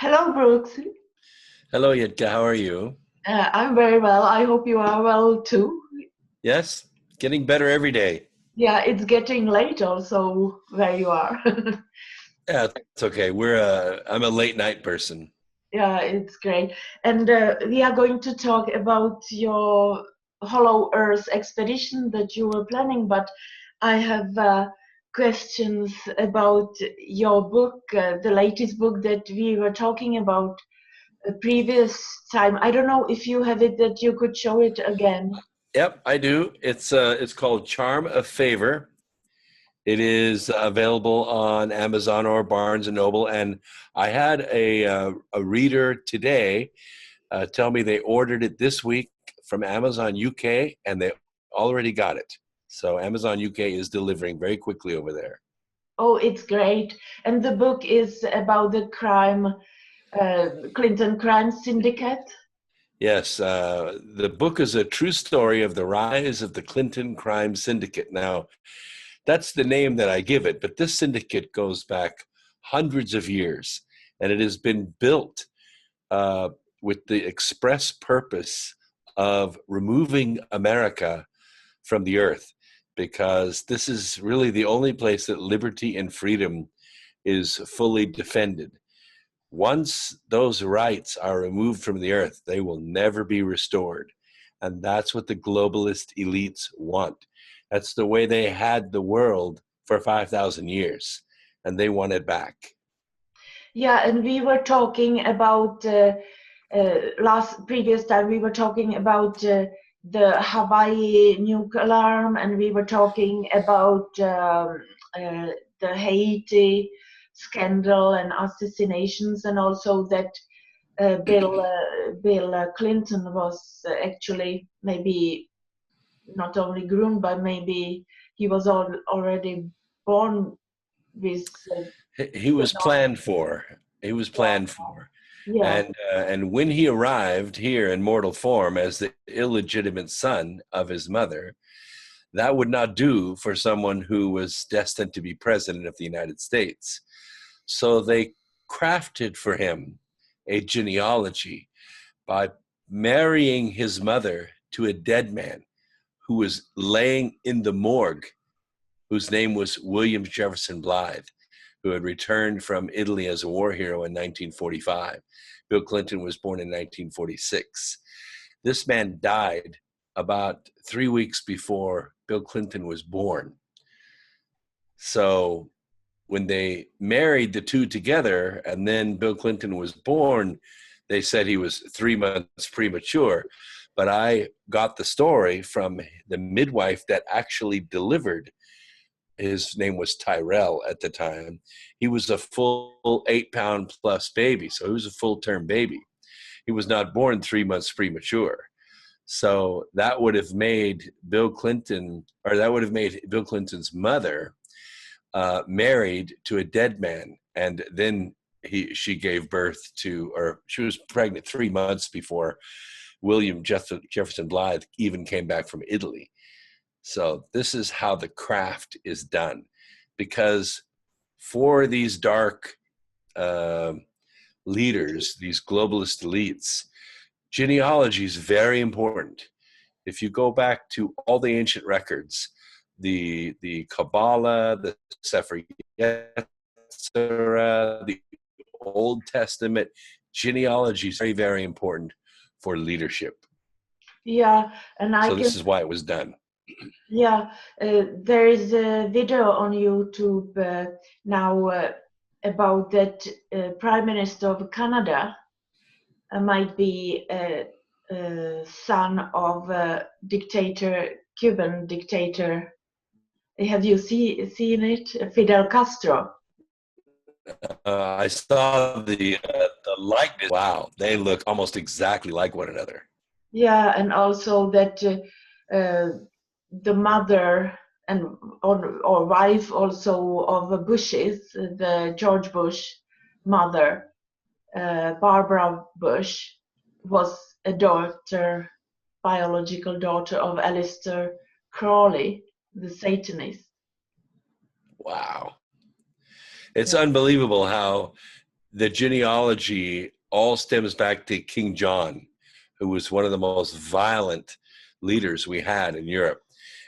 Hello, Brooks. Hello, Yitka. How are you? I'm very well. I hope you are well too. Yes, getting better every day. Yeah, it's getting late also where you are. Yeah, it's okay. I'm a late night person. Yeah, it's great. And we are going to talk about your Hollow Earth expedition that you were planning, but I have questions about your book, the latest book that we were talking about the previous time. I don't know if you have it that you could show it again. Yep, I do. It's called Charm of Favor. It is available on Amazon or Barnes and Noble. And I had a reader today tell me they ordered it this week from Amazon UK, and they already got it. So Amazon UK is delivering very quickly over there. Oh, it's great. And the book is about the Clinton Crime Syndicate. Yes, the book is a true story of the rise of the Clinton Crime Syndicate. Now, that's the name that I give it, but this syndicate goes back hundreds of years, and it has been built uh, with the express purpose of removing America from the earth, because this is really the only place that liberty and freedom is fully defended. Once those rights are removed from the earth, they will never be restored. And that's what the globalist elites want. That's the way they had the world for 5,000 years, and they want it back. Yeah, and we were talking about last previous time we were talking about the Hawaii nuke alarm, and we were talking about the Haiti scandal and assassinations, and also that Bill Clinton was actually maybe not only groomed, but maybe he was already born with He the was planned for. He was planned for. yeah. And when he arrived here in mortal form as the illegitimate son of his mother, that would not do for someone who was destined to be president of the United States. So they crafted for him a genealogy by marrying his mother to a dead man who was laying in the morgue, whose name was William Jefferson Blythe, who had returned from Italy as a war hero in 1945. Bill Clinton was born in 1946. This man died about 3 weeks before Bill Clinton was born. So when they married the two together and then Bill Clinton was born, they said he was 3 months premature. But I got the story from the midwife that actually delivered. His name was Tyrell at the time. He was a full 8-pound plus baby, so he was a full-term baby. He was not born 3 months premature. So that would have made Bill Clinton, or that would have made Bill Clinton's mother married to a dead man, and then she gave birth to, or she was pregnant 3 months before William Jefferson Blythe even came back from Italy. So this is how the craft is done, because for these dark leaders, these globalist elites, genealogy is very important. If you go back to all the ancient records, the Kabbalah, the Sefer Yetzirah, the Old Testament, genealogy is very, very important for leadership. Yeah, and I So can, this is why it was done. yeah, there is a video on YouTube now about that Prime Minister of Canada might be a son of a dictator, Cuban dictator. Have you seen it? Fidel Castro. I saw the likeness. Wow, they look almost exactly like one another. Yeah, and also that the mother and or wife also of Bush's, the George Bush mother, Barbara Bush, was a daughter, biological daughter of Aleister Crowley, the Satanist. Wow, it's Yeah. unbelievable how the genealogy all stems back to King John, who was one of the most violent leaders we had in Europe.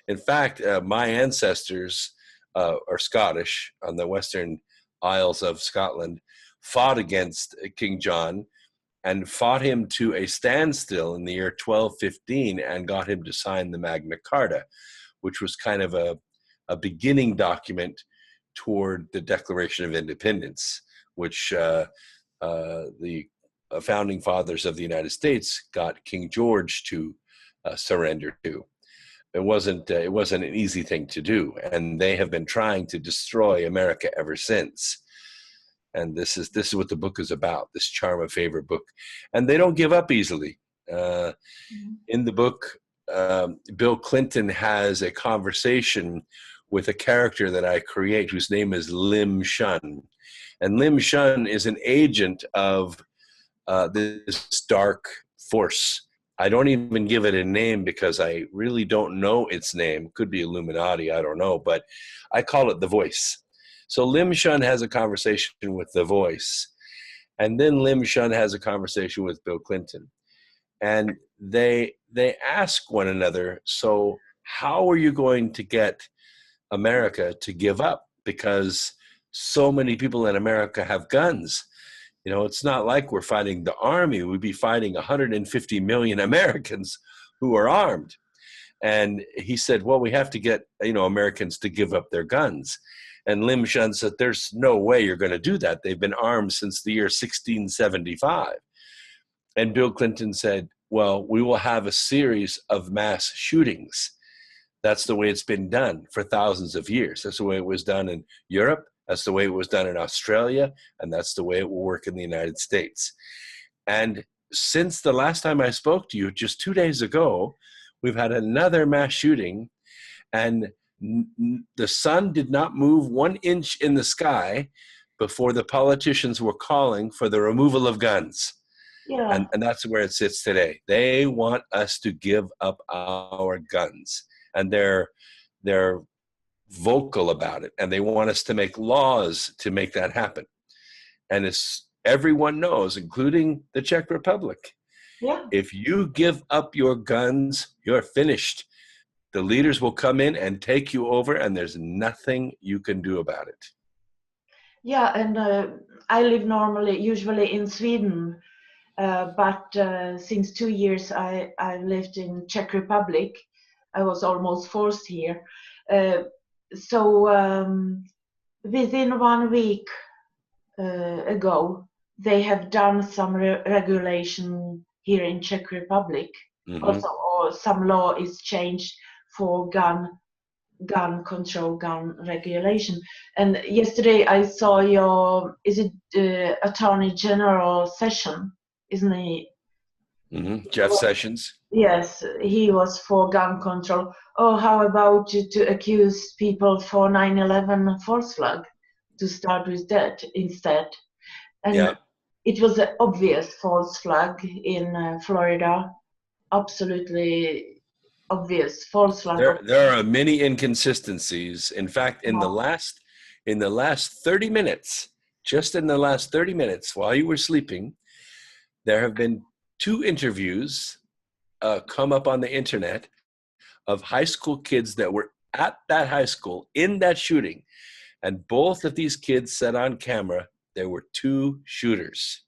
In fact, my ancestors are Scottish on the Western Isles of Scotland, fought against King John and fought him to a standstill in the year 1215 and got him to sign the Magna Carta, which was kind of a beginning document toward the Declaration of Independence, which the founding fathers of the United States got King George to surrender to. It wasn't an easy thing to do, and they have been trying to destroy America ever since. And this is what the book is about, this Charm of Favor book. And they don't give up easily. In the book, Bill Clinton has a conversation with a character that I create whose name is Lim Shun. And Lim Shun is an agent of this dark force. I don't even give it a name because I really don't know its name. Could be Illuminati, I don't know, but I call it the Voice. So Lim Shun has a conversation with the Voice, and then Lim Shun has a conversation with Bill Clinton. And they ask one another, so how are you going to get America to give up? Because so many people in America have guns. You know, it's not like we're fighting the army. We'd be fighting 150 million Americans who are armed. And he said, well, we have to get, Americans to give up their guns. And Lim Shun said, there's no way you're going to do that. They've been armed since the year 1675. And Bill Clinton said, well, we will have a series of mass shootings. That's the way it's been done for thousands of years. That's the way it was done in Europe. That's the way it was done in Australia, and that's the way it will work in the United States. And since the last time I spoke to you, just 2 days ago, we've had another mass shooting, and the sun did not move 1 inch in the sky before the politicians were calling for the removal of guns. Yeah. And that's where it sits today. They want us to give up our guns, and they're vocal about it, and they want us to make laws to make that happen. And it's, everyone knows, including the Czech Republic, if you give up your guns, you're finished. The leaders will come in and take you over, and there's nothing you can do about it. Yeah, and I live usually in Sweden, but since 2 years I lived in Czech Republic. I was almost forced here. So within 1 week ago, they have done some regulation here in Czech Republic. Also, or some law is changed for gun control, gun regulation. And yesterday I saw your, is it Attorney General session, isn't he? Jeff Sessions. Yes, he was for gun control. Oh, how about to accuse people for 9/11 false flag, to start with that instead? And it was an obvious false flag in Florida, absolutely obvious false flag. There are many inconsistencies. In fact, in the last 30 minutes, just in the last 30 minutes while you were sleeping, there have been 2 interviews come up on the internet of high school kids that were at that high school in that shooting. And both of these kids said on camera, there were 2 shooters.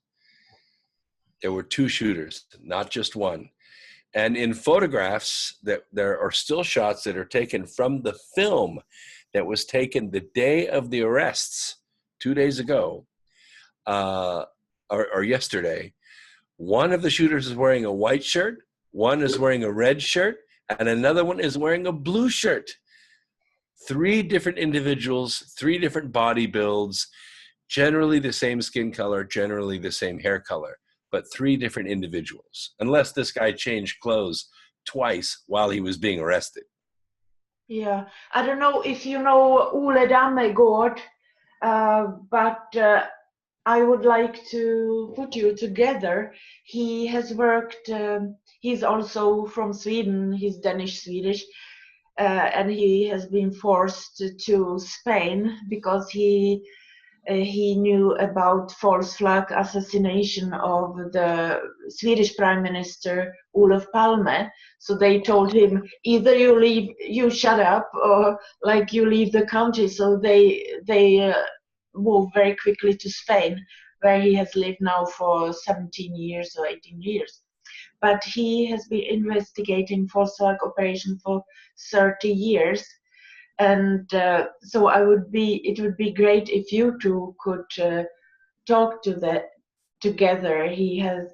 There were 2 shooters, not just one. And in photographs, that there are still shots that are taken from the film that was taken the day of the arrests, 2 days ago, or yesterday. One of the shooters is wearing a white shirt, one is wearing a red shirt, and another one is wearing a blue shirt. 3 different individuals, 3 different body builds, generally the same skin color, generally the same hair color, but 3 different individuals, unless this guy changed clothes twice while he was being arrested. Yeah, I don't know if you know Ole Dammegård, but I would like to put you together. He has worked, he's also from Sweden, he's Danish-Swedish, and he has been forced to Spain because he he knew about false flag assassination of the Swedish Prime Minister Olof Palme. So they told him, either you shut up, or like you leave the country. So they moved very quickly to Spain, where he has lived now for 17 years or 18 years. But he has been investigating false flag operation for 30 years. And so it would be great if you two could talk to that together. He has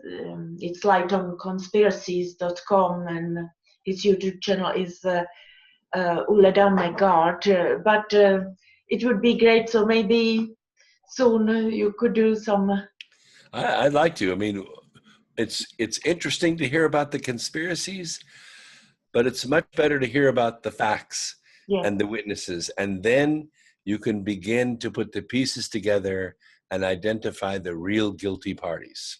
it's light on conspiracies.com, and his YouTube channel is Ulle Dammegard. But it would be great. So maybe soon you could do some. I'd like to. I mean, it's interesting to hear about the conspiracies, but it's much better to hear about the facts and the witnesses, and then you can begin to put the pieces together and identify the real guilty parties.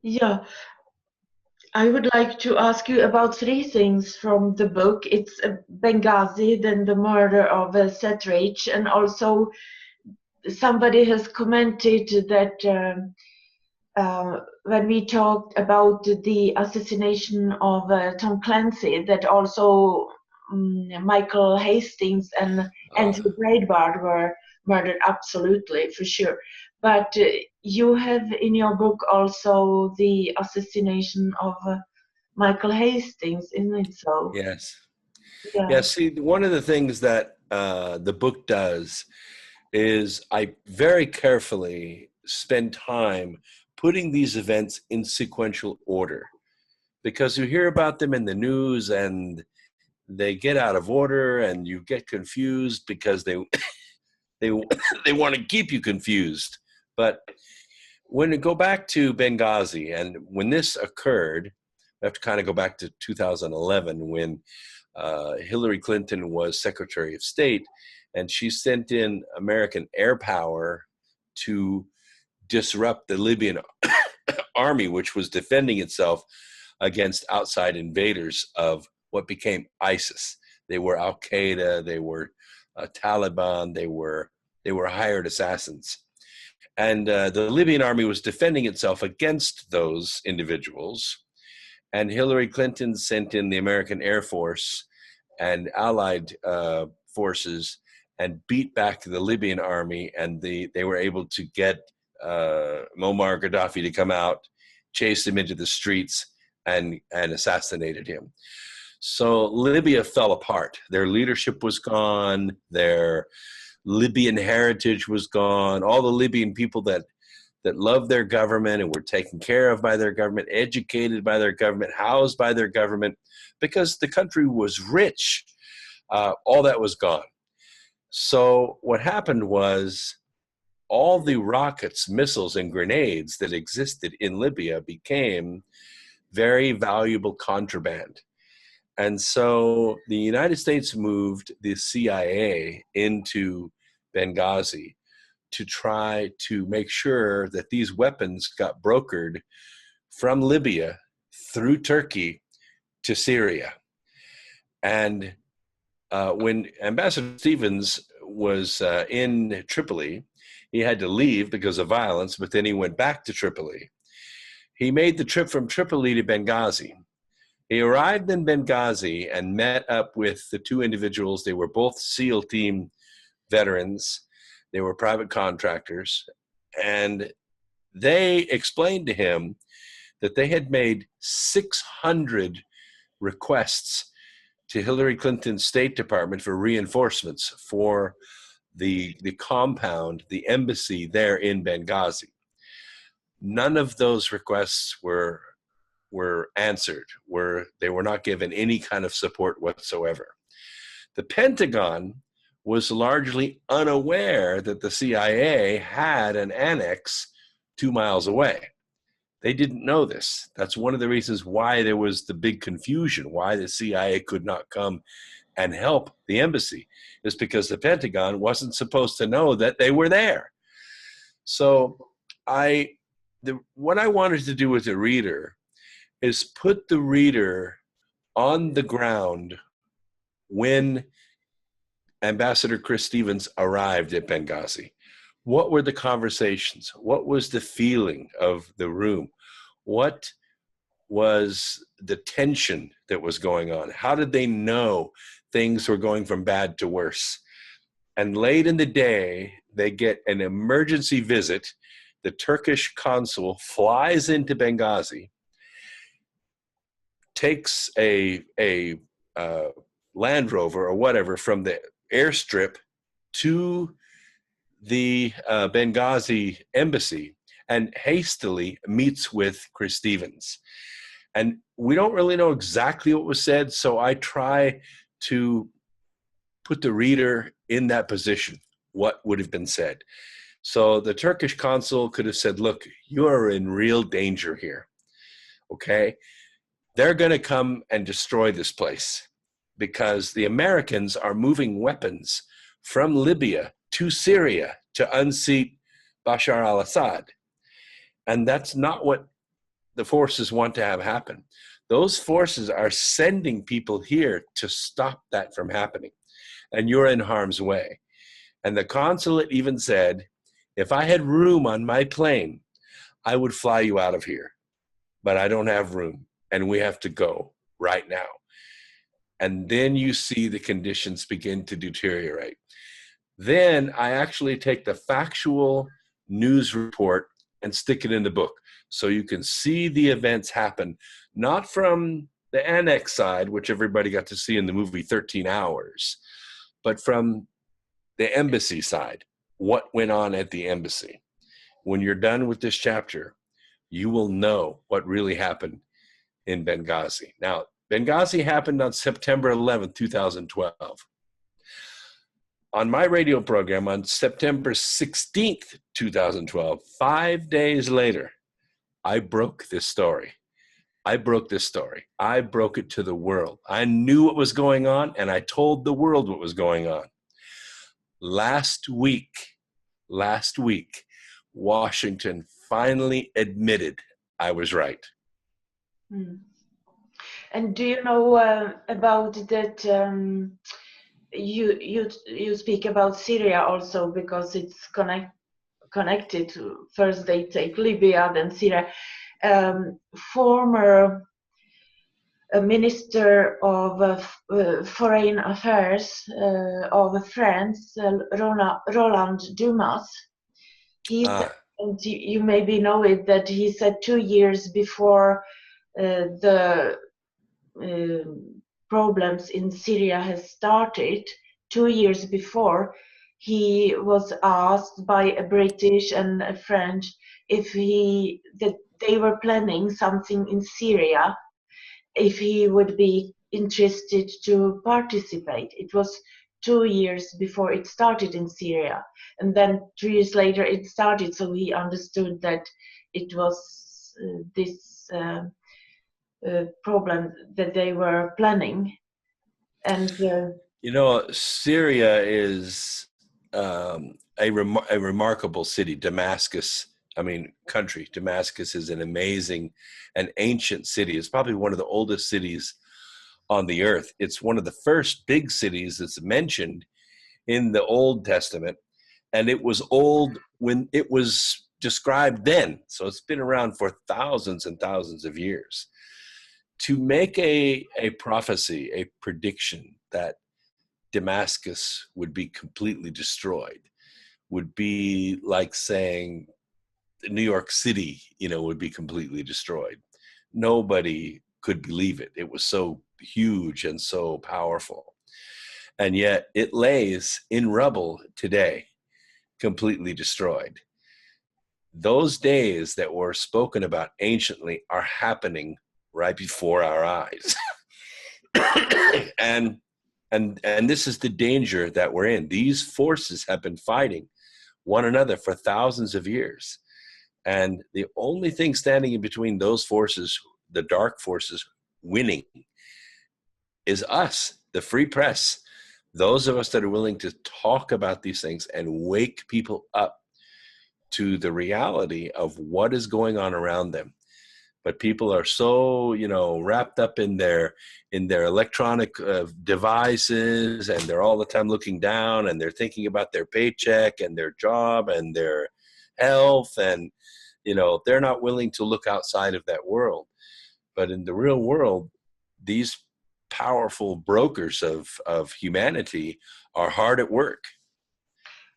Yeah, I would like to ask you about three things from the book. It's Benghazi, then the murder of Settrich, and also somebody has commented that when we talked about the assassination of Tom Clancy, that also Michael Hastings and Andrew Breitbart were murdered, absolutely, for sure. But you have in your book also the assassination of Michael Hastings, isn't it so? Yes. Yeah. Yeah, see, one of the things that the book does is I very carefully spend time putting these events in sequential order, because you hear about them in the news and they get out of order and you get confused because they they want to keep you confused. But when you go back to Benghazi, and when this occurred, we have to kind of go back to 2011 when Hillary Clinton was Secretary of State, and she sent in American air power to disrupt the Libyan army, which was defending itself against outside invaders of what became ISIS. They were Al Qaeda, they were Taliban, they were hired assassins. And the Libyan army was defending itself against those individuals. And Hillary Clinton sent in the American Air Force and allied forces and beat back the Libyan army. And they were able to get Muammar Gaddafi to come out, chase him into the streets, and assassinated him. So Libya fell apart. Their leadership was gone. Their Libyan heritage was gone. All the Libyan people that loved their government and were taken care of by their government, educated by their government, housed by their government, because the country was rich, all that was gone. So what happened was all the rockets, missiles, and grenades that existed in Libya became very valuable contraband. And so the United States moved the CIA into Benghazi to try to make sure that these weapons got brokered from Libya through Turkey to Syria. And when Ambassador Stevens was in Tripoli, he had to leave because of violence, but then he went back to Tripoli. He made the trip from Tripoli to Benghazi. He arrived in Benghazi and met up with the two individuals. They were both SEAL team veterans. They were private contractors. And they explained to him that they had made 600 requests to Hillary Clinton's State Department for reinforcements for the compound, the embassy there in Benghazi. None of those requests were answered, they were not given any kind of support whatsoever. The Pentagon was largely unaware that the CIA had an annex 2 miles away. They didn't know this. That's one of the reasons why there was the big confusion, why the CIA could not come and help the embassy, is because the Pentagon wasn't supposed to know that they were there. So what I wanted to do with the reader is put the reader on the ground when Ambassador Chris Stevens arrived at Benghazi. What were the conversations? What was the feeling of the room? What was the tension that was going on? How did they know things were going from bad to worse? And late in the day, they get an emergency visit. The Turkish consul flies into Benghazi, takes a Land Rover or whatever from the airstrip to the Benghazi embassy and hastily meets with Chris Stevens. And we don't really know exactly what was said, so I try to put the reader in that position, what would have been said. So the Turkish consul could have said, look, you are in real danger here, okay? They're going to come and destroy this place because the Americans are moving weapons from Libya to Syria to unseat Bashar al-Assad. And that's not what the forces want to have happen. Those forces are sending people here to stop that from happening. And you're in harm's way. And the consulate even said, if I had room on my plane, I would fly you out of here. But I don't have room, and we have to go right now. And then you see the conditions begin to deteriorate. Then I actually take the factual news report and stick it in the book so you can see the events happen, not from the annex side, which everybody got to see in the movie 13 Hours, but from the embassy side, what went on at the embassy. When you're done with this chapter, you will know what really happened in Benghazi. Now, Benghazi happened on September 11th, 2012. On my radio program on September 16th, 2012, 5 days later, I broke this story. I broke this story. I broke it to the world. I knew what was going on, and I told the world what was going on. Last week, Washington finally admitted I was right. Mm. And do you know about that? You speak about Syria also because it's connected to, first they take Libya, then Syria. Former Minister of Foreign Affairs of France, Roland Dumas, he said, and you maybe know it, that he said 2 years before the problems in Syria has started, 2 years before, he was asked by a British and a French that they were planning something in Syria, if he would be interested to participate. It was 2 years before it started in Syria, and then 2 years later it started, so he understood that it was this problem that they were planning. And Syria is a remarkable city. Damascus, country. Damascus is an amazing and ancient city. It's probably one of the oldest cities on the earth. It's one of the first big cities that's mentioned in the Old Testament, and it was old when it was described then. So it's been around for thousands and thousands of years. To make a prophecy, a prediction that Damascus would be completely destroyed would be like saying New York City, would be completely destroyed. Nobody could believe it. It was so huge and so powerful. And yet it lays in rubble today, completely destroyed. Those days that were spoken about anciently are happening right before our eyes. And this is the danger that we're in. These forces have been fighting one another for thousands of years. And the only thing standing in between those forces, the dark forces, winning, is us, the free press. Those of us that are willing to talk about these things and wake people up to the reality of what is going on around them. but people are so, wrapped up in their electronic devices, and they're all the time looking down, and they're thinking about their paycheck and their job and their health, and they're not willing to look outside of that world. But in the real world, these powerful brokers of humanity are hard at work.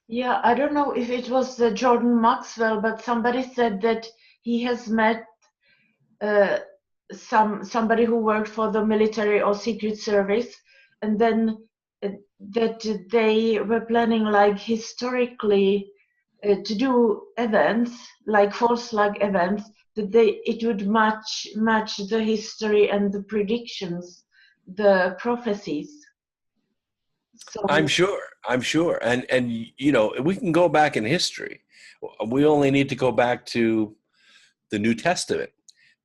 Yeah, I don't know if it was Jordan Maxwell, but somebody said that he has met somebody who worked for the military or secret service, and then that they were planning, like, historically to do events like false flag events, that it would match the history and the predictions, the prophecies. So I'm sure. And we can go back in history. We only need to go back to the New Testament.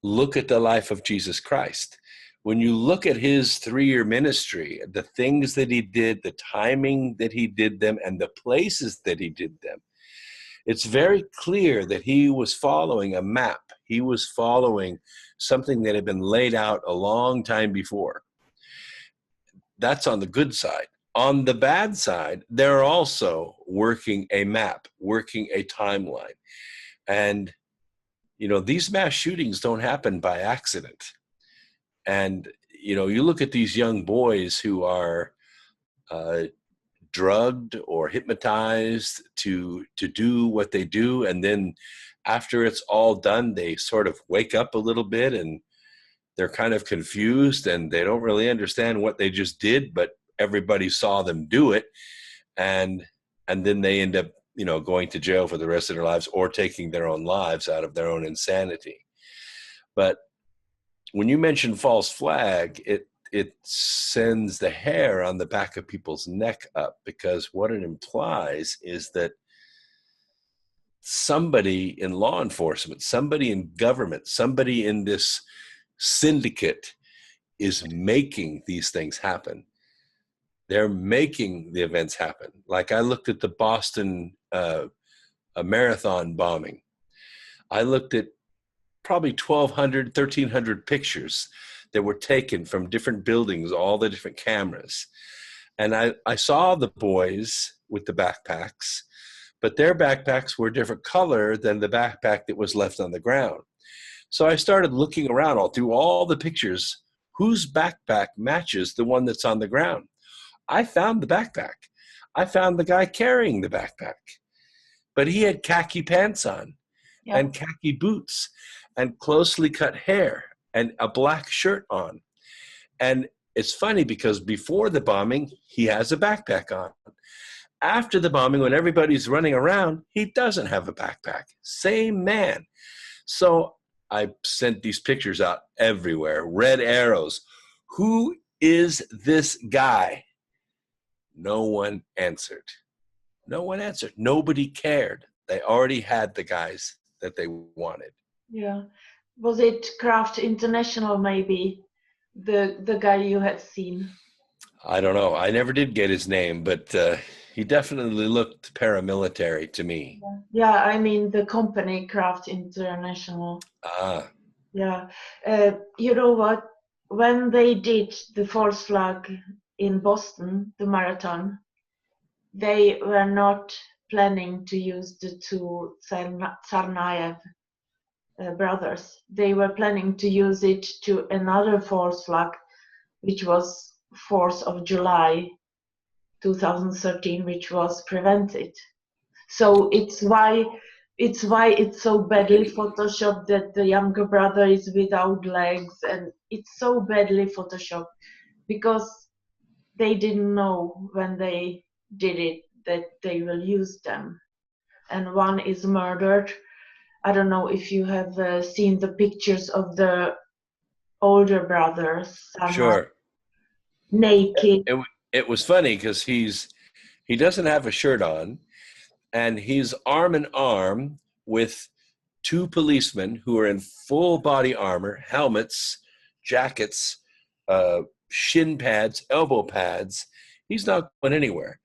Look at the life of Jesus Christ. When you look at his 3-year ministry, the things that he did, the timing that he did them, and the places that he did them, it's very clear that he was following a map. He was following something that had been laid out a long time before. That's on the good side. On the bad side, they're also working a map, working a timeline. And, these mass shootings don't happen by accident. And, you look at these young boys who are drugged or hypnotized to do what they do. And then after it's all done, they sort of wake up a little bit and they're kind of confused and they don't really understand what they just did, but everybody saw them do it. And then they end up, going to jail for the rest of their lives or taking their own lives out of their own insanity. But when you mention false flag, it sends the hair on the back of people's neck up, because what it implies is that somebody in law enforcement, somebody in government, somebody in this syndicate is making these things happen. They're making the events happen. Like I looked at the Boston a marathon bombing. I looked at probably 1,200, 1,300 pictures that were taken from different buildings, all the different cameras. And I saw the boys with the backpacks, but their backpacks were a different color than the backpack that was left on the ground. So I started looking around all through all the pictures, whose backpack matches the one that's on the ground. I found the backpack. I found the guy carrying the backpack, but he had khaki pants on and khaki boots and closely cut hair and a black shirt on. And it's funny because before the bombing, he has a backpack on. After the bombing, when everybody's running around, he doesn't have a backpack. Same man. So I sent these pictures out everywhere, red arrows. Who is this guy? No one answered. No one answered. Nobody cared. They already had the guys that they wanted. Yeah. Was it Kraft International, maybe, the guy you had seen? I don't know. I never did get his name, but he definitely looked paramilitary to me. Yeah, I mean the company Kraft International. Ah. Yeah. You know what? When they did the false flag in Boston, the marathon, they were not planning to use the two Tsarnaev brothers. They were planning to use it to another false flag, which was 4th of July 2013, which was prevented. So it's why it's so badly photoshopped that the younger brother is without legs, and it's so badly photoshopped because they didn't know when they did it that they will use them. And one is murdered. I don't know if you have seen the pictures of the older brothers. Sure. Naked. It was funny because he doesn't have a shirt on, and he's arm in arm with two policemen who are in full body armor, helmets, jackets, shin pads, elbow pads. He's not going anywhere.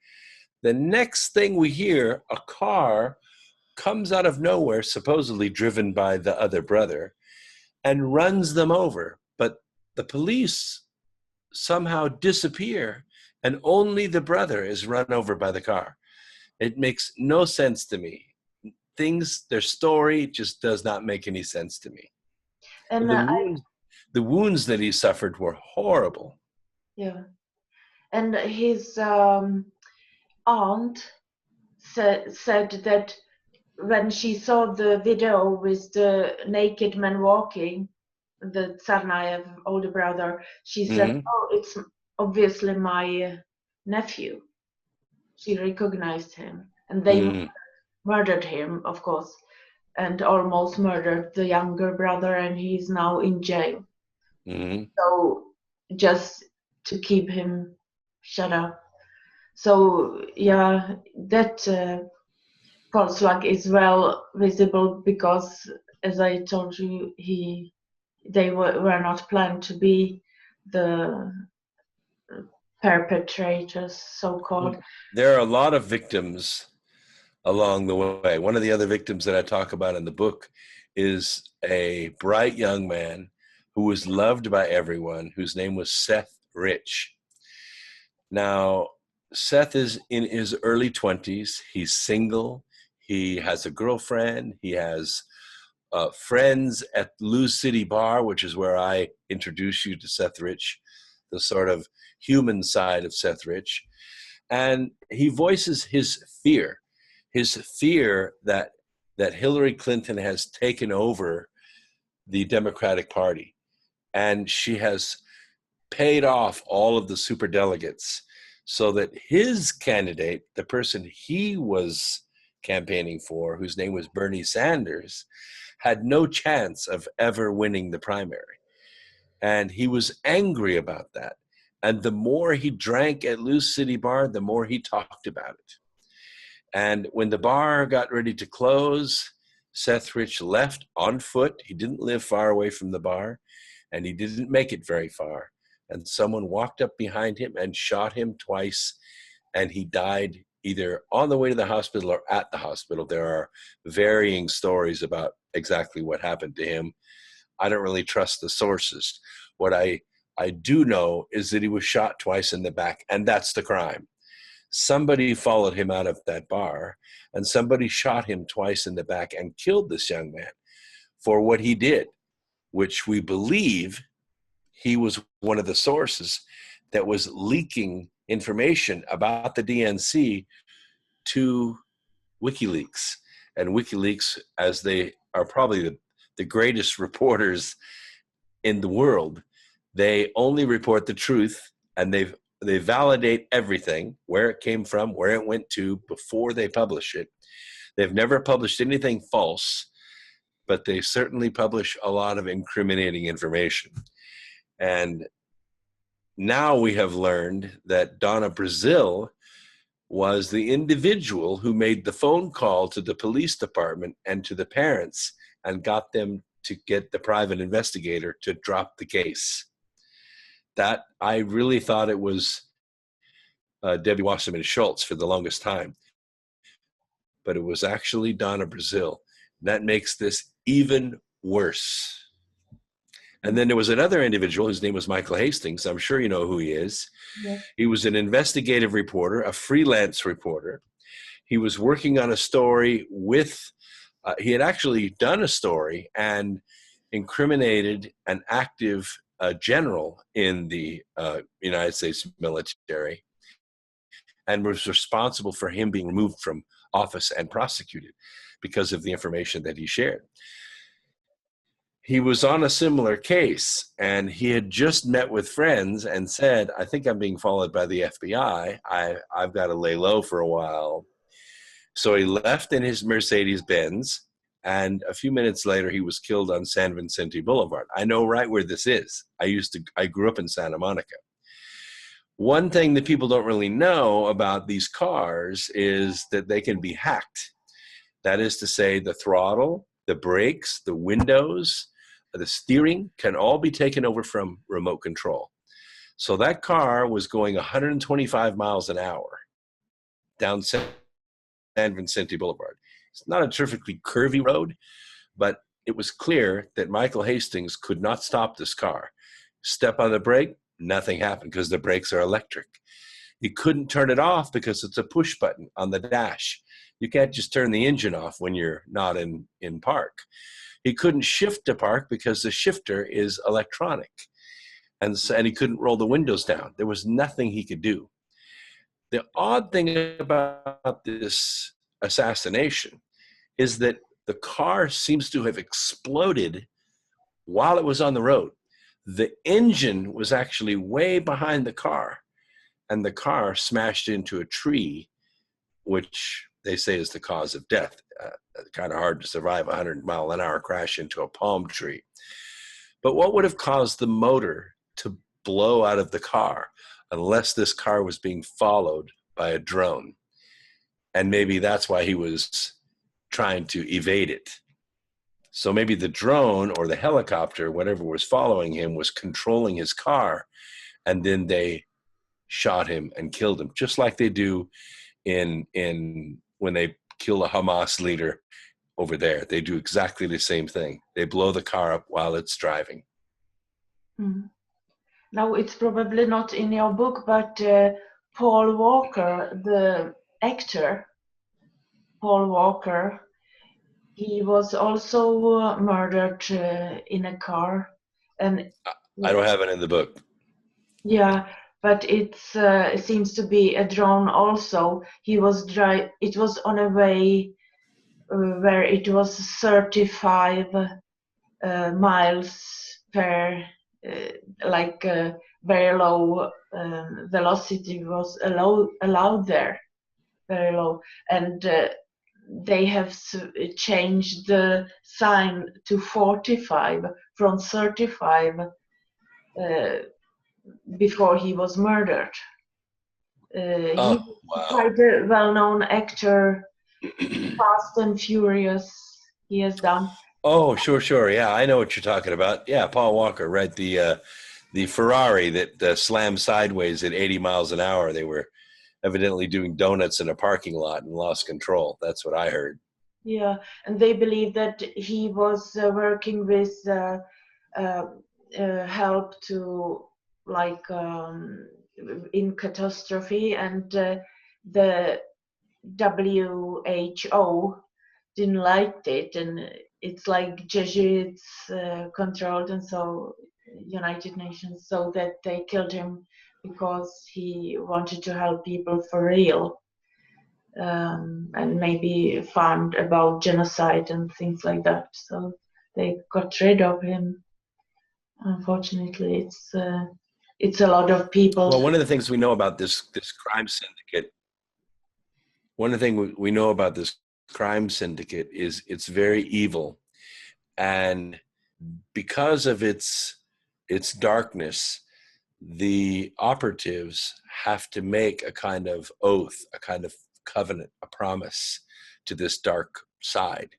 The next thing we hear, a car comes out of nowhere, supposedly driven by the other brother, and runs them over. But the police somehow disappear, and only the brother is run over by the car. It makes no sense to me. Their story just does not make any sense to me. And The wounds that he suffered were horrible. yeah, and his aunt said that when she saw the video with the naked man walking, the Tsarnaev older brother, she said, Mm-hmm. "Oh, it's obviously my nephew." She recognized him, and they murdered him, of course, and almost murdered the younger brother, and he's now in jail. Mm-hmm. So just to keep him shut up. So yeah, that false flag is well visible because, as I told you, they were not planned to be the perpetrators, so-called. There are a lot of victims along the way. One of the other victims that I talk about in the book is a bright young man who was loved by everyone, whose name was Seth Rich. Now, Seth is in his early 20s. He's single. He has a girlfriend. He has friends at Luz City Bar, which is where I introduce you to Seth Rich, the sort of human side of Seth Rich. And he voices his fear that Hillary Clinton has taken over the Democratic Party. And she has paid off all of the superdelegates so that his candidate, the person he was campaigning for, whose name was Bernie Sanders, had no chance of ever winning the primary. And he was angry about that. And the more he drank at Luz City Bar, the more he talked about it. And when the bar got ready to close, Seth Rich left on foot. He didn't live far away from the bar, and he didn't make it very far. And someone walked up behind him and shot him twice, and he died either on the way to the hospital or at the hospital. There are varying stories about exactly what happened to him. I don't really trust the sources. What I do know is that he was shot twice in the back, and that's the crime. Somebody followed him out of that bar, and somebody shot him twice in the back and killed this young man for what he did, which we believe he was one of the sources that was leaking information about the DNC to WikiLeaks. And WikiLeaks, as they are probably the greatest reporters in the world, they only report the truth, and they validate everything, where it came from, where it went to, before they publish it. They've never published anything false, but they certainly publish a lot of incriminating information. And now we have learned that Donna Brazil was the individual who made the phone call to the police department and to the parents and got them to get the private investigator to drop the case. That I really thought it was Debbie Wasserman Schultz for the longest time, but it was actually Donna Brazil. That makes this even worse. And then there was another individual whose name was Michael Hastings. I'm sure you know who he is. Yeah. He was an investigative reporter, a freelance reporter. He was working on a story with, he had actually done a story and incriminated an active general in the United States military, and was responsible for him being removed from office and prosecuted because of the information that he shared. He was on a similar case, and he had just met with friends and said, I think I'm being followed by the FBI. I've got to lay low for a while. So he left in his Mercedes-Benz, and a few minutes later, he was killed on San Vicente Boulevard. I know right where this is. I grew up in Santa Monica. One thing that people don't really know about these cars is that they can be hacked. That is to say, the throttle, the brakes, the windows, the steering can all be taken over from remote control. So that car was going 125 miles an hour down San Vicente Boulevard. It's not a terrifically curvy road, but it was clear that Michael Hastings could not stop this car. Step on the brake, nothing happened because the brakes are electric. He couldn't turn it off because it's a push button on the dash. You can't just turn the engine off when you're not in park. He couldn't shift to park because the shifter is electronic. And he couldn't roll the windows down. There was nothing he could do. The odd thing about this assassination is that the car seems to have exploded while it was on the road. The engine was actually way behind the car, and the car smashed into a tree, which they say is the cause of death. Kind of hard to survive a 100-mile-an-hour crash into a palm tree. But what would have caused the motor to blow out of the car unless this car was being followed by a drone? And maybe that's why he was trying to evade it. So maybe the drone or the helicopter, whatever was following him, was controlling his car, and then they shot him and killed him, just like they do in when they kill a Hamas leader over there. They do exactly the same thing. They blow the car up while it's driving. Mm. Now, it's probably not in your book, but Paul Walker, the actor, Paul Walker, he was also murdered in a car. And I don't have it in the book. yeah, but it seems to be a drone also. It was on a way where it was 35 miles per, very low velocity was allowed there, very low. And they have changed the sign to 45 from 35 before he was murdered. He's quite a well-known actor, Fast and Furious, he has done. Oh, sure. Yeah, I know what you're talking about. Yeah, Paul Walker, right? The Ferrari that slammed sideways at 80 miles an hour. They were evidently doing donuts in a parking lot and lost control. That's what I heard. Yeah, and they believe that he was working with help to, in catastrophe, and the WHO didn't like it, and it's like Jesuits controlled, and so United Nations, so that they killed him because he wanted to help people for real, and maybe found about genocide and things like that. So they got rid of him. Unfortunately, it's a lot of people. Well, one of the things we know about this crime syndicate, one of the things we know about this crime syndicate is it's very evil, and because of its darkness, the operatives have to make a kind of oath, a kind of covenant, a promise to this dark side.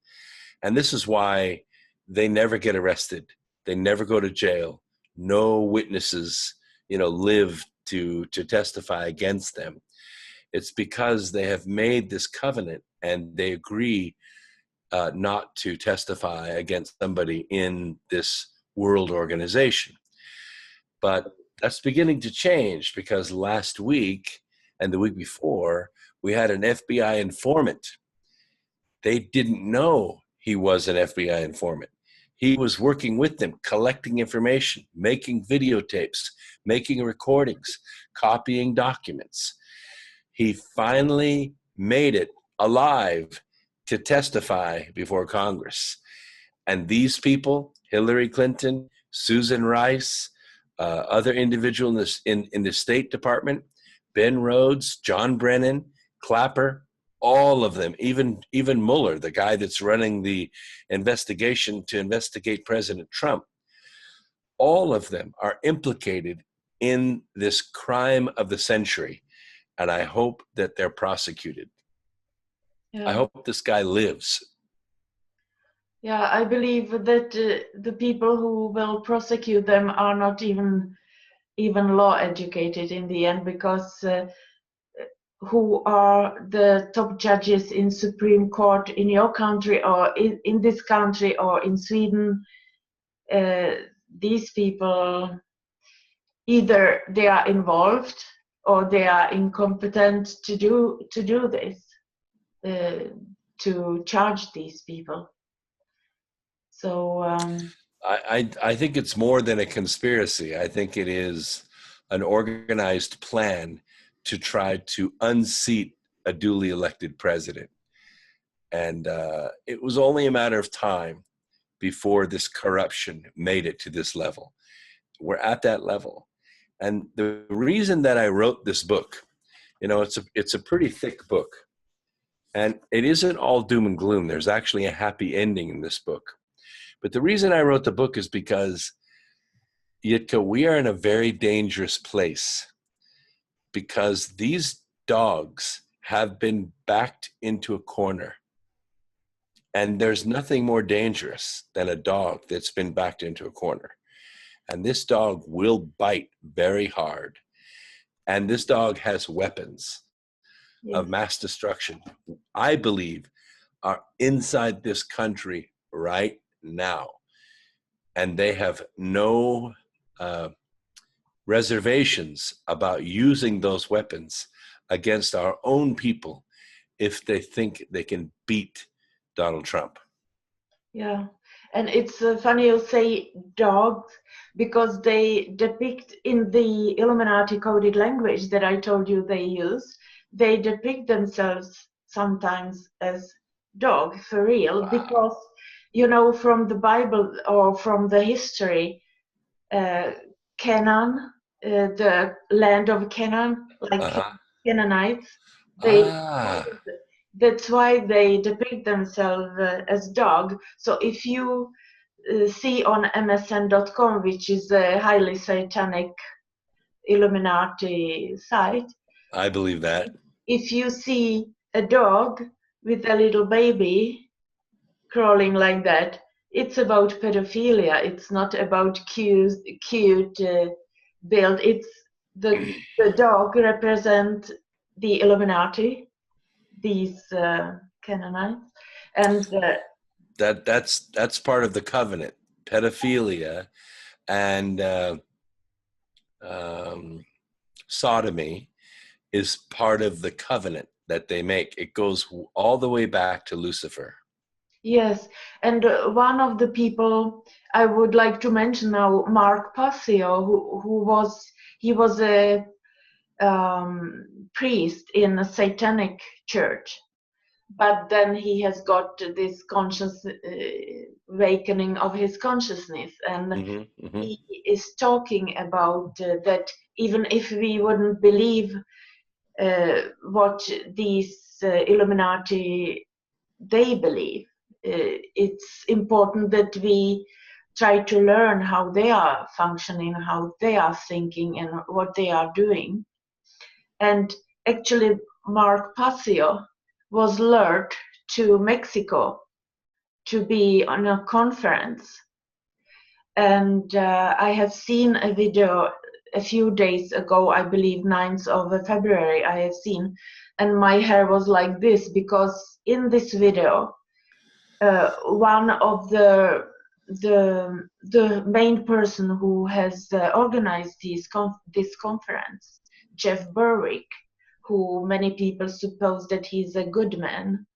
And this is why they never get arrested. They never go to jail. No witnesses, live to testify against them. It's because they have made this covenant and they agree not to testify against somebody in this world organization. But that's beginning to change, because last week and the week before, we had an FBI informant. They didn't know he was an FBI informant. He was working with them, collecting information, making videotapes, making recordings, copying documents. He finally made it alive to testify before Congress. And these people, Hillary Clinton, Susan Rice, other individuals in the State Department, Ben Rhodes, John Brennan, Clapper, all of them, even Mueller, the guy that's running the investigation to investigate President Trump, all of them are implicated in this crime of the century. And I hope that they're prosecuted. Yeah. I hope this guy lives. Yeah, I believe that the people who will prosecute them are not even law educated in the end, because who are the top judges in Supreme Court in your country or in this country or in Sweden, these people, either they are involved or they are incompetent to do this, to charge these people. So I think it's more than a conspiracy. I think it is an organized plan to try to unseat a duly elected president. And it was only a matter of time before this corruption made it to this level. We're at that level. And the reason that I wrote this book, it's a pretty thick book. And it isn't all doom and gloom. There's actually a happy ending in this book. But the reason I wrote the book is because, Yitka, we are in a very dangerous place because these dogs have been backed into a corner. And there's nothing more dangerous than a dog that's been backed into a corner. And this dog will bite very hard. And this dog has weapons of mass destruction, I believe, are inside this country right now. And they have no reservations about using those weapons against our own people if they think they can beat Donald Trump. Yeah, and it's funny you say dogs, because they depict in the Illuminati coded language that I told you they use, they depict themselves sometimes as dog for real. Wow. Because, from the Bible or from the history, Canaan, the land of Canaan, like Canaanites, that's why they depict themselves as dog. So if you see on msn.com, which is a highly satanic Illuminati site, I believe that. If you see a dog with a little baby crawling like that, it's about pedophilia. It's not about cute build. It's the dog represent the Illuminati, these Canaanites, and that's part of the covenant. Pedophilia and sodomy is part of the covenant that they make. It goes all the way back to Lucifer. Yes, and one of the people I would like to mention now, Mark Passio, who was a priest in a satanic church, but then he has got this conscious awakening of his consciousness, and he is talking about that even if we wouldn't believe what these Illuminati they believe, it's important that we try to learn how they are functioning, how they are thinking, and what they are doing. And actually, Mark Passio was lured to Mexico to be on a conference. And I have seen a video a few days ago, I believe 9th of February, I have seen, and my hair was like this, because in this video, one of the main person who has organized this conference, Jeff Berwick, who many people suppose that he's a good man,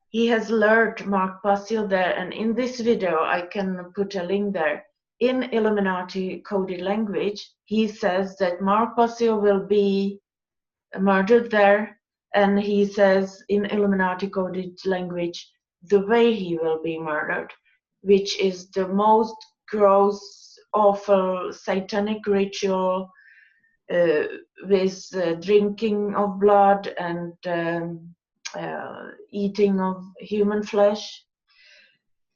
he has lured Mark Passio there, and in this video, I can put a link there, in Illuminati coded language, he says that Mark Passio will be murdered there, and he says in Illuminati coded language the way he will be murdered, which is the most gross, awful, satanic ritual with drinking of blood and eating of human flesh.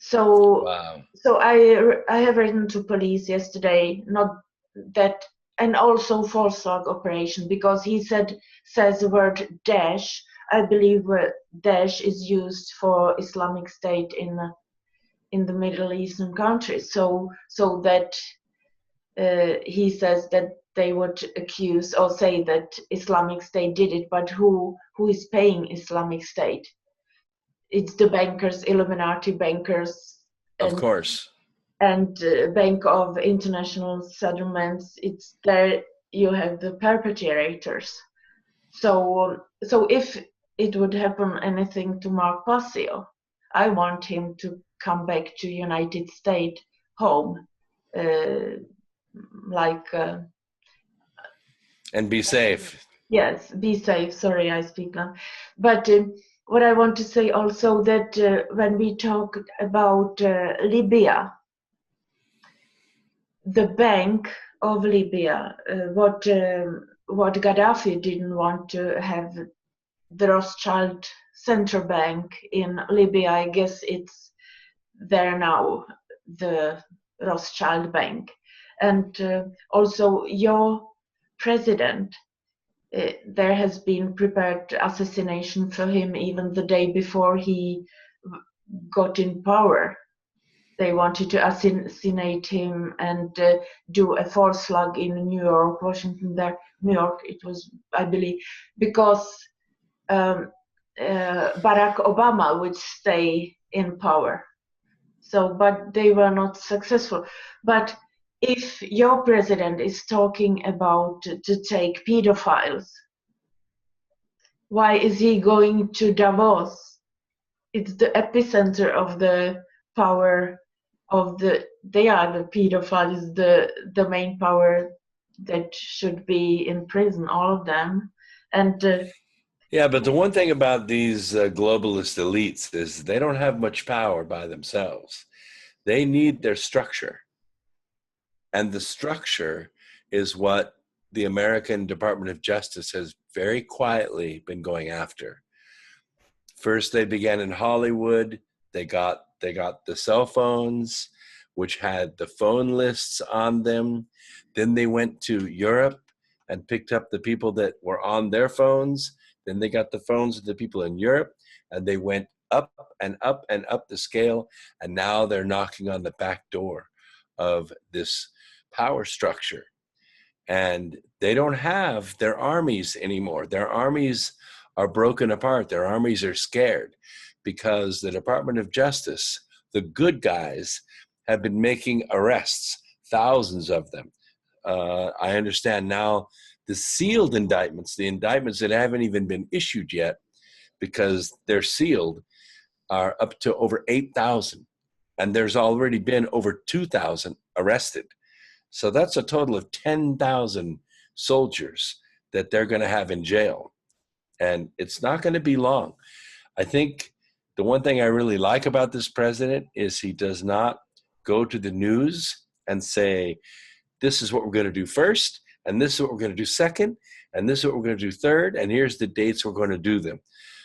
So, wow. So I have written to police yesterday, not that, and also false flag operation, because he says the word Daesh. I believe Daesh is used for Islamic State in the Middle Eastern countries. So that he says that they would accuse or say that Islamic State did it, but who is paying Islamic State? It's the bankers, Illuminati bankers, Of course. and Bank of International Settlements. It's there you have the perpetrators. So if it would happen anything to Mark Passio, I want him to come back to United States home, and be safe. Yes, be safe. Sorry, I speak now. But what I want to say also that when we talk about Libya, the Bank of Libya, what Gaddafi didn't want to have the Rothschild Central Bank in Libya. I guess it's there now, the Rothschild Bank, and also your president. There has been prepared assassination for him even the day before he got in power. They wanted to assassinate him and do a force slug in New York, Washington, there, New York, it was, I believe, because Barack Obama would stay in power. So, but they were not successful. But if your president is talking about to take pedophiles, why is he going to Davos? It's the epicenter of the power of they are the pedophiles, the main power that should be in prison, all of them. And yeah, but the one thing about these globalist elites is they don't have much power by themselves. They need their structure. And the structure is what the American Department of Justice has very quietly been going after. First, they began in Hollywood. They got the cell phones, which had the phone lists on them. Then they went to Europe and picked up the people that were on their phones. Then they got the phones of the people in Europe, and they went up and up and up the scale. And now they're knocking on the back door of this power structure. And they don't have their armies anymore. Their armies are broken apart. Their armies are scared because the Department of Justice, the good guys, have been making arrests, thousands of them. I understand now the sealed indictments, the indictments that haven't even been issued yet because they're sealed, are up to over 8,000. And there's already been over 2,000 arrested. So that's a total of 10,000 soldiers that they're going to have in jail. And it's not going to be long. I think the one thing I really like about this president is he does not go to the news and say, this is what we're going to do first, and this is what we're going to do second, and this is what we're going to do third, and here's the dates we're going to do them.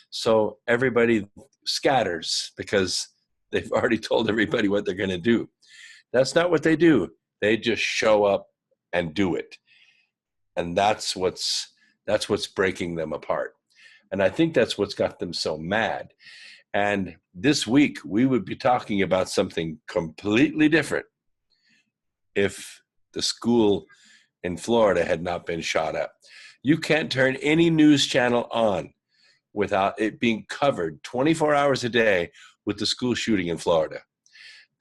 So everybody scatters because they've already told everybody what they're going to do. That's not what they do. They just show up and do it. And that's what's breaking them apart. And I think that's what's got them so mad. And this week, we would be talking about something completely different if the school in Florida had not been shot up. You can't turn any news channel on without it being covered 24 hours a day with the school shooting in Florida.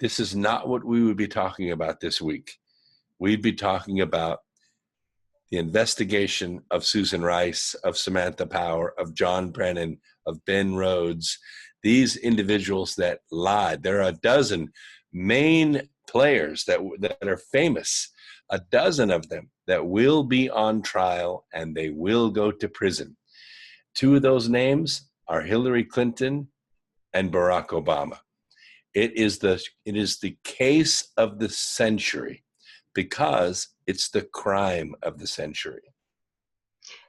This is not what we would be talking about this week. We'd be talking about the investigation of Susan Rice, of Samantha Power, of John Brennan, of Ben Rhodes, these individuals that lied. There are a dozen main players that are famous, a dozen of them that will be on trial and they will go to prison. Two of those names are Hillary Clinton and Barack Obama. It is the case of the century because it's the crime of the century.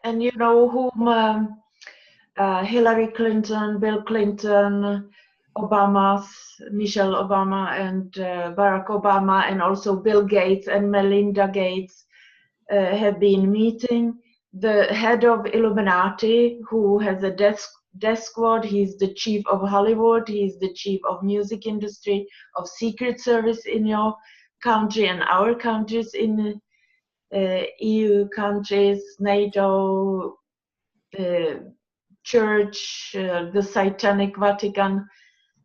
And you know whom Hillary Clinton, Bill Clinton, Michelle Obama, and Barack Obama, and also Bill Gates and Melinda Gates have been meeting? The head of Illuminati, who has a death squad, he's the chief of Hollywood, he's the chief of music industry, of Secret Service in your country and our countries in EU countries, NATO, Church, the Satanic Vatican.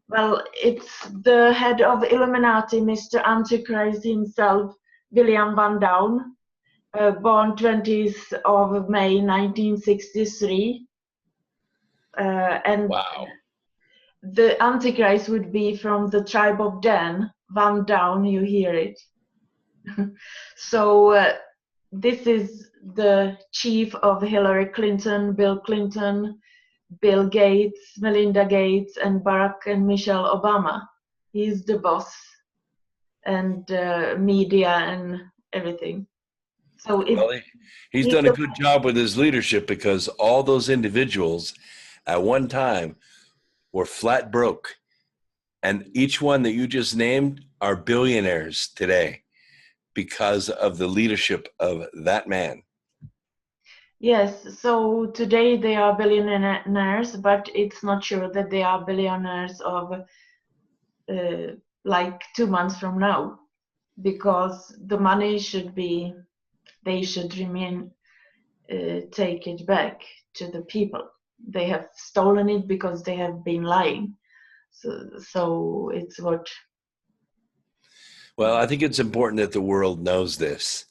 Well, it's the head of Illuminati, Mr. Antichrist himself, William Van Down, born 20th of May 1963. And Wow. the Antichrist would be from the tribe of Dan, Van Down, you hear it. So this is the chief of Hillary Clinton, Bill Clinton, Bill Gates, Melinda Gates, and Barack and Michelle Obama. He's the boss, and media and everything. So Well, he's he's done a good job with his leadership, because all those individuals at one time were flat broke. And each one that you just named are billionaires today because of the leadership of that man. Yes, so today they are billionaires, but it's not sure that they are billionaires of like 2 months from now, because the money should be, they should remain, take it back to the people. They have stolen it because they have been lying. So it's what. Well, I think it's important that the world knows this.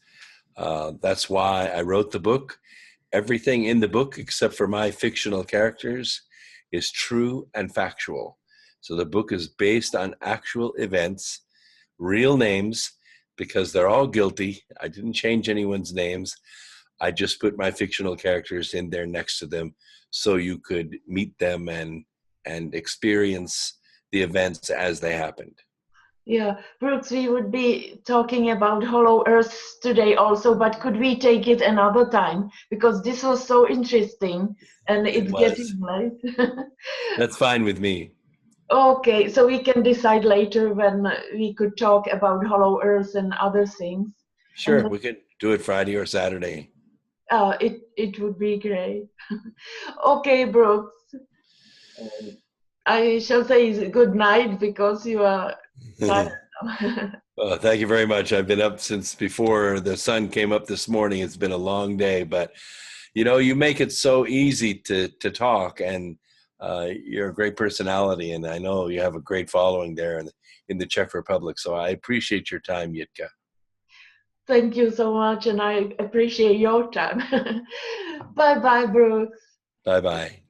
That's why I wrote the book. Everything in the book, except for my fictional characters, is true and factual. So the book is based on actual events, real names, because they're all guilty. I didn't change anyone's names. I just put my fictional characters in there next to them so you could meet them and experience the events as they happened. Yeah, Brooks, we would be talking about Hollow Earth today also, but could we take it another time? Because this was so interesting and It it's was. getting late. That's fine with me. Okay, so we can decide later when we could talk about Hollow Earth and other things. Sure, And we could do it Friday or Saturday. it would be great. Okay, Brooks, I shall say good night because you are tired now. Well, thank you very much. I've been up since before the sun came up this morning. It's been a long day, but you make it so easy to talk, and you're a great personality, and I know you have a great following there in the Czech Republic. So I appreciate your time, Jitka. Thank you so much, and I appreciate your time. Bye bye, Brooks. Bye bye.